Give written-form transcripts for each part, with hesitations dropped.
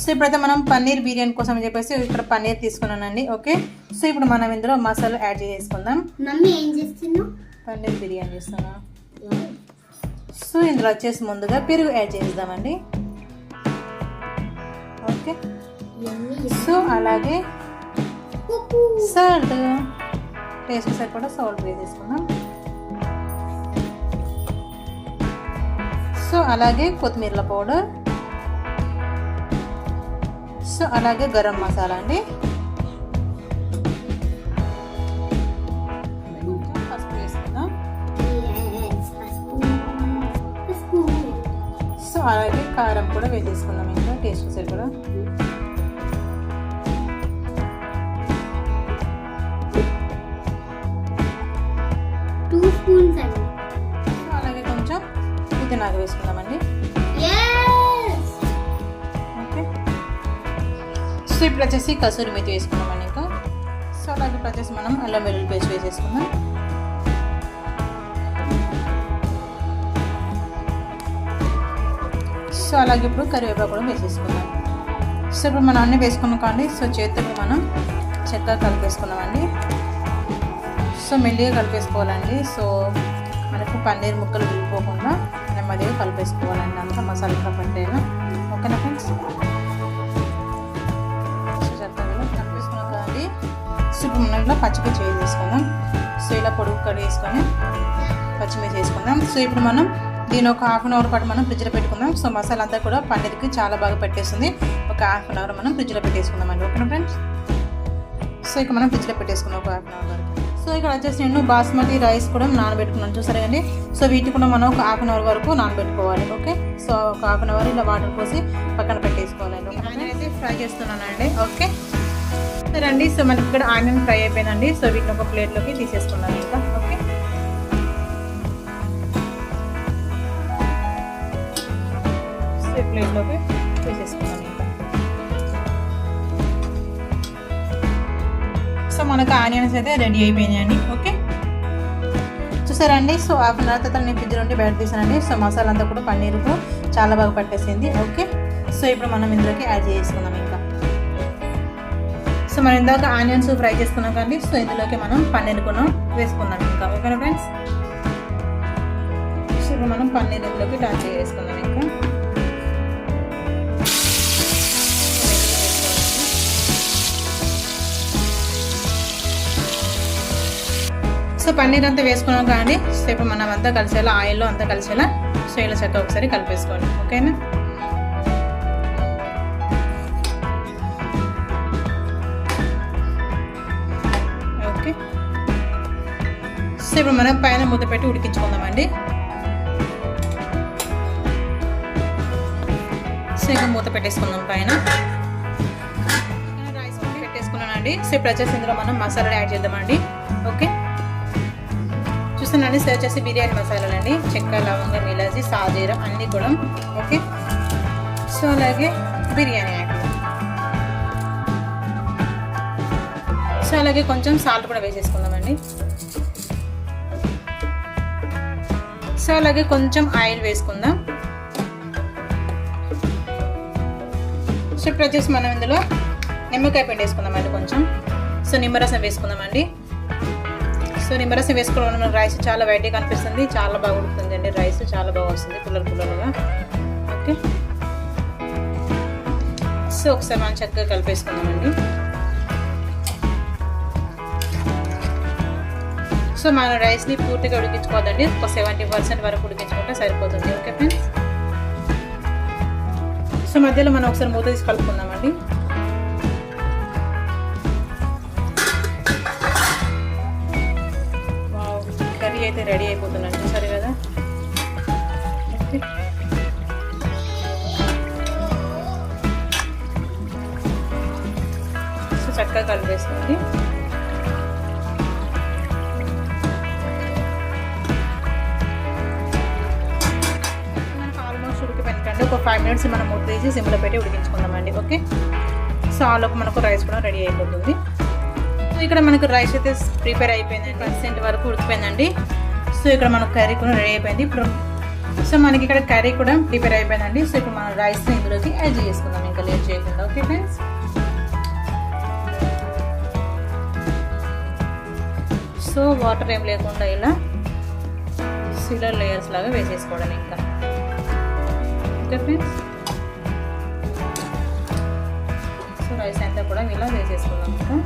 So ఇప్పుడైతే మనం పన్నీర్ బిర్యానీ కోసం అని చెప్పేసి ఇక్కడ పన్నీర్ తీసుకున్నానండి. ఓకే, సో ఇప్పుడు మనం ఇందులో మసాలా యాడ్ చేసుకుందాం. మమ్మీ ఏం చేస్తున్నావు? పన్నీర్ బిర్యానీ చేస్తున్నా. సో ఇందులో వచ్చేసి ముందుగా పెరుగు యాడ్ చేద్దామండి. ఓకే, సో అలాగే సాల్ట్, టేస్ట్ సరిపడా సాల్ట్ వేసేసుకుందాం. సో అలాగే కొత్తిమీర పౌడర్, సో అలాగే గరం మసాలా అండి. పసుపు వేసుకుందాం. సో అలాగే కారం కూడా వేసేసుకుందాం, ఇంకా టేస్ట్ సరిపడా. అలాగే కొంచెం పుదీనాకు వేసుకుందామండి. ఓకే, సో ఇప్పుడు వచ్చేసి కసూరి మేతి వేసుకున్నామండి ఇంకా. సో అలాగే ఇప్పుడు వచ్చేసి మనం అల్లం వెల్లుల్లి పేస్ట్ వేసేసుకుందాం. సో అలాగే ఇప్పుడు కరివేపాకు కూడా వేసేసుకుందాం. సో ఇప్పుడు మనం అన్నీ వేసుకున్నాం కానీ సో చేతులు మనం చక్కగా కలిపేసుకున్నామండి. సో మెల్లిగా కలిపేసుకోవాలండి. సో మనకు పన్నీర్ ముక్కలు విడిపోకుండా నెమ్మదిగా కలిపేసుకోవాలండి, అంతా మసాలా పట్టేలా. ఓకేనా ఫ్రెండ్స్? సో చక్కగా కలిపేసుకున్నాం కదండి. సో ఇప్పుడు మనం ఇలా పచ్చిమిర్చి వేసేసుకుందాం. సో ఇలా పొడుగు కడిగేసుకొని పచ్చిమిర్చి వేసుకుందాం. సో ఇప్పుడు మనం దీని ఒక హాఫ్ అన్ అవర్ పాటు మనం ఫ్రిడ్జ్లో పెట్టుకుందాం. సో మసాలా అంతా కూడా పన్నీర్కి చాలా బాగా పెట్టేస్తుంది. ఒక హాఫ్ అన్ అవర్ మనం ఫ్రిడ్జ్లో పెట్టేసుకుందామండి. ఓకేనా ఫ్రెండ్స్? సో ఇక మనం ఫ్రిడ్జ్లో పెట్టేసుకున్నాం ఒక హాఫ్ అన్ అవర్ వరకు. సో ఇక్కడ వచ్చేసి నేను బాస్మతి రైస్ కూడా నానబెట్టుకున్నాను, చూసారా అండి. సో వీటిని కూడా మనం ఒక హాఫ్ అన్ అవర్ వరకు నానబెట్టుకోవాలి. ఓకే, సో ఒక హాఫ్ అన్ అవర్ ఇలా వాటర్ పోసి పక్కన పెట్టేసుకోవాలండి. ఆనియన్ అయితే ఫ్రై చేస్తున్నానండి. ఓకే సరే అండి. సో మనకి ఇక్కడ ఆనియన్ ఫ్రై అయిపోయిందండి. సో వీటిని ఒక ప్లేట్లోకి తీసేసుకున్నాను ఇంకా. ఓకే, సో ఈ ప్లేట్లోకి తీసేసుకున్నాను ఇంకా. సో మనకు ఆనియన్స్ అయితే రెడీ అయిపోయినాయండి. ఓకే చూసారండి. సో హాఫ్ అన్ అవర్ తర్వాత నేను ఫ్రిడ్జ్ నుండి బయట తీసానండి. సో మసాలా అంతా కూడా పన్నీరుకు చాలా బాగా పట్టేసింది. ఓకే, సో ఇప్పుడు మనం ఇందులోకి యాడ్ చేసుకుందాం ఇంకా. సో మనం ఇందాక ఆనియన్స్ ఫ్రై చేసుకున్నాం కానీ సో ఇందులోకి మనం పన్నీర్ కూడా వేసుకుందాం ఇంకా. ఓకేనా ఫ్రెండ్స్? సో ఇప్పుడు మనం పన్నీర్ ఇందులోకి టాచ్ చేసుకుందాం ఇంకా. సో పన్నీర్ అంతా వేసుకున్నాం కానీ సో ఇప్పుడు మనం అంతా కలిసేలా ఆయిల్లో అంతా కలిసేలా సో ఇలా చక్కగా ఒకసారి కలిపేసుకోండి. ఓకేనా? ఓకే, సో ఇప్పుడు మనం పైన మూత పెట్టి ఉడికించుకుందామండి. సో ఇంకా మూత పెట్టేసుకుందాం పైన. రైస్ పెట్టేసుకున్నానండి. సో ఇప్పుడు వచ్చేసి ఇందులో మనం మసాలా యాడ్ చేద్దామండి. ఓకే చూస్తున్నాండి. సో వచ్చేసి బిర్యానీ మసాలాలు అండి, చెక్క, లవంగం, ఇలాచి, సాజీరా అన్నీ కూడా. ఓకే, సో అలాగే బిర్యానీ ఆకు, సో అలాగే కొంచెం సాల్ట్ కూడా వేసేసుకుందామండి. సో అలాగే కొంచెం ఆయిల్ వేసుకుందాం. సో ఇప్పుడు వచ్చేసి మనం ఇందులో నిమ్మకాయ పిండి వేసుకుందామండి కొంచెం. సో నిమ్మరసం వేసుకుందామండి. సో నిమ్మరసం వేసుకోవడం వల్ల రైస్ చాలా వైట్గా కనిపిస్తుంది, చాలా బాగా ఉడుకుతుంది అండి. రైస్ చాలా బాగా వస్తుంది పుల్లలుగా. ఓకే, సో ఒకసారి మనం చక్కగా కలిపేసుకుందామండి. సో మన రైస్ని పూర్తిగా ఉడికించుకోవద్దండి, ఒక 70% వరకు ఉడికించుకుంటే సరిపోతుంది. Okay friends? సో మధ్యలో మనం ఒకసారి మూత తీసి కలుపుకుందామండి. కర్రీ అయితే రెడీ అయిపోతుందండి, చూసారు కదా. ఓకే, సో చక్కగా కలిపేసుకోండి. ఆల్మోస్ట్ ఉడికిపోయినట్టండి. ఒక 5 minutes మనం మూత తీసి సిమ్లో పెట్టి ఉడికించుకుందామండి. ఓకే, సో ఆలోపు మనకు రైస్ కూడా రెడీ అయిపోతుంది. సో ఇక్కడ మనకు రైస్ అయితే ప్రిపేర్ అయిపోయింది, 100% వరకు ఉడికిపోయిందండి. సో ఇక్కడ మనకు కర్రీ కూడా రెడీ అయిపోయింది. ఇప్పుడు సో మనకి ఇక్కడ కర్రీ కూడా ప్రిపేర్ అయిపోయిందండి. సో ఇప్పుడు మనం రైస్ని ఇందులోకి యాడ్ చేసుకుందాం ఇంకా లేదు. చేయకుండా. ఓకే ఫ్రెండ్స్, సో వాటర్ ఏం లేకుండా ఇలా సిలర్ లేయర్స్ లాగా వేసేసుకోవడం ఇంకా. ఓకే ఫ్రెండ్స్, సో రైస్ అంతా కూడా ఇలా వేసేసుకుందాం ఇంకా.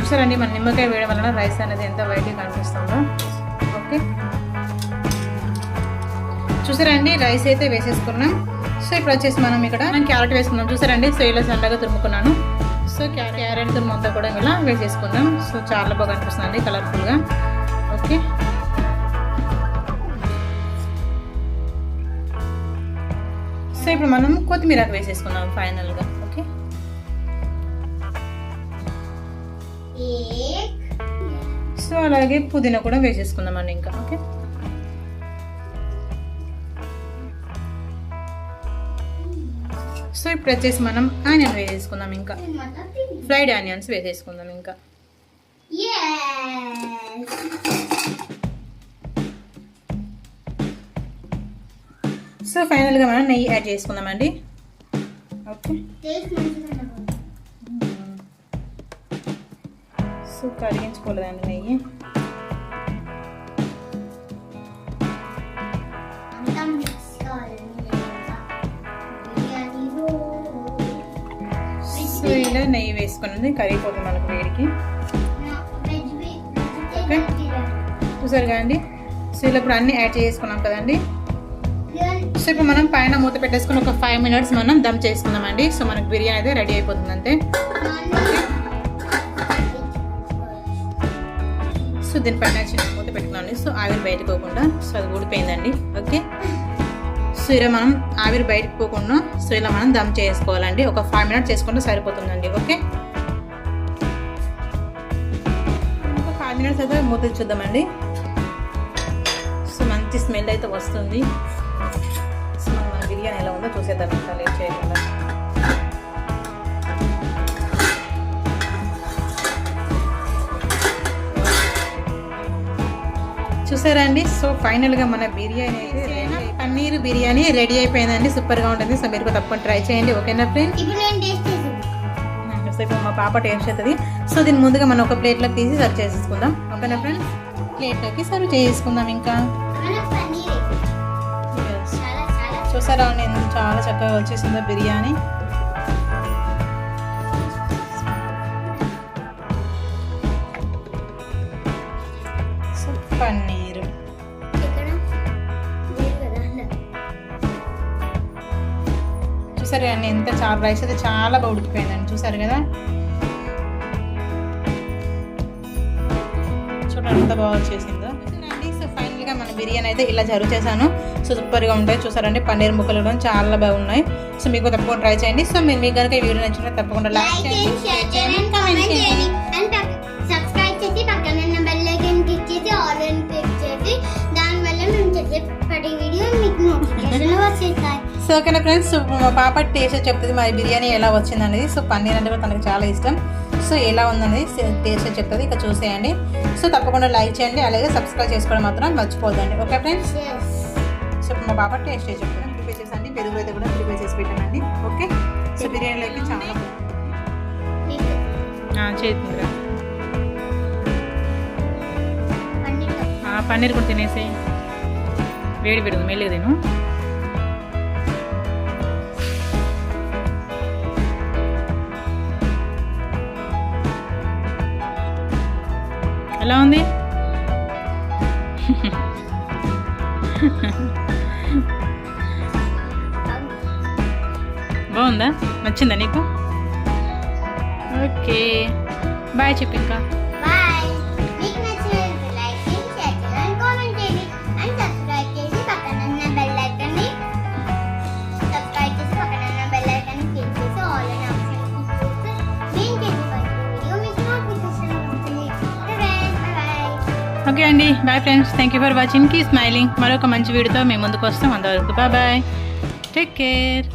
చూసారండి మన నిమ్మకాయ వేయడం వలన రైస్ అనేది ఎంత వైట్గా కనిపిస్తుందో. ఓకే, చూసారండి రైస్ అయితే వేసేసుకున్నాం. సో ఇప్పుడు వచ్చేసి మనం ఇక్కడ క్యారెట్ వేసుకున్నాం. చూసారండి, సో ఇలా సన్నగా తురుముకున్నాను. సో క్యారెట్ తురుము అంతా కూడా ఇలా వేసేసుకుందాం. సో చాలా బాగా అనిపిస్తుంది కలర్ఫుల్గా. ఓకే, సో ఇప్పుడు మనం కొత్తిమీర వేసేసుకున్నాం ఫైనల్గా. ఓకే, సో అలాగే పుదీనా కూడా వేసేసుకుందామండి ఇంకా. ఓకే, సో ఇప్పుడు వచ్చేసి మనం ఆనియన్ వేసేసుకుందాం ఇంకా. ఫ్రైడ్ ఆనియన్స్ వేసేసుకుందాం ఇంకా. సో ఫైనల్గా మనం నెయ్యి యాడ్ చేసుకుందామండి. ఓకే, సో కరిగించుకోలేదండి నెయ్యి. సో ఇలా నెయ్యి వేసుకున్నది కరిగిపోతుంది మనకు వేడికి. ఓకే, చూసారు కదండి. సో ఇలా ఇప్పుడు అన్నీ యాడ్ చేసుకున్నాం కదండి. సో ఇప్పుడు మనం పైన మూత పెట్టేసుకుని ఒక 5 minutes మనం దమ్ చేసుకుందామండి. సో మనకు బిర్యానీ అయితే రెడీ అయిపోతుంది అంతే. సో దీనిపైన చిన్న మూత పెట్టుకున్నాండి. సో ఆవిరి బయటకు పోకుండా. సో అది ఊడిపోయిందండి. ఓకే, సో ఇలా మనం ఆవిరి బయటకు పోకుండా సో ఇలా మనం దమ్ చేసుకోవాలండి. ఒక 5 minutes చేసుకుంటే సరిపోతుందండి. ఓకే, ఒక 5 minutes అయితే మూత చూద్దామండి. సో మంచి స్మెల్ అయితే వస్తుంది. సో మన బిర్యానీ ఎలా ఉందో చూసేద్దాం ఇంకా లేట్ చేయకుండా. చూసారండి, సో ఫైనల్గా మన బిర్యానీ అయితే పన్నీర్ బిర్యానీ రెడీ అయిపోయిందండి. సూపర్గా ఉంటుంది. సో మీరు తప్పకుండా ట్రై చేయండి. ఓకేనా ఫ్రెండ్స్, సో ఇప్పుడు మా పాప టేస్ట్ చేస్తుంది. సో దీన్ని ముందుగా మనం ఒక ప్లేట్లోకి తీసి సర్వ్ చేసేసుకుందాం. ఓకేనా ఫ్రెండ్స్, ప్లేట్లోకి సర్వ్ చేసుకుందాం ఇంకా. చూసారా అండి ఎంత చాలా చక్కగా వచ్చేసిందో బిర్యానీ. సో పన్నీరు చూసారు అండి ఎంత చాలా రైస్ అయితే చాలా బాగా ఉడికిపోయిందండి. చూసారు కదా, చూడండి ఎంత బాగా వచ్చేసిందో. సో ఫైనల్గా మన బిర్యానీ అయితే ఇలా సర్వ్ చేశాను. సో సూపర్గా ఉంటాయి. చూసారండి పన్నీర్ ముక్కలు కూడా చాలా బాగున్నాయి. సో మీకు తప్పకుండా ట్రై చేయండి. సో మీకు కనుక ఈ వీడియో నచ్చినా తప్పకుండా లైక్ చేయండి, షేర్ చేయండి, కామెంట్ చేయండి. సబ్స్క్రైబ్ చేసి పక్కన ఉన్న బెల్ ఐకాన్ క్లిక్ చేసి ఆల్ అని క్లిక్ చేసి దానివల్ల మేము చేసే ప్రతి వీడియో మీకు నోటిఫికేషన్ వచ్చేస్తాయి. సో ఓకేనా ఫ్రెండ్స్, మా పాప టేస్ట్ చెప్తుంది మరి బిర్యానీ ఎలా వచ్చింది అనేది. సో పన్నీర్ అంటే కూడా తనకు చాలా ఇష్టం. సో ఎలా ఉందనేది టేస్ట్ చెప్తుంది. ఇక చూసేయండి. సో తప్పకుండా లైక్ చేయండి, అలాగే సబ్స్క్రైబ్ చేసుకోవడం మాత్రం మర్చిపోదండి. ఓకే ఫ్రెండ్స్, సో మా పాప టేస్ట్ చెప్తుంది. ప్రిపేర్ చేసండి, పెరుగు అయితే కూడా ప్రిపేర్ చేసి పెట్టానండి. ఓకే, సో బిర్యానీలోకి చాలా చేస్తుందిరా. పన్నీర్ కూడా తినేసి వేడి పెడుతుంది మెల్లిగా తిను. ఎలా ఉంది? బాగుందా? నచ్చిందా నీకు? ఓకే, బాయ్ చెప్పు ఇంకా. ఓకే అండి, bye friends. Thank you for watching. Keep smiling. మరొక మంచి వీడియోతో మేము ముందుకు వస్తాం. అంతవరకు బాయ్ బాయ్, టేక్ కేర్.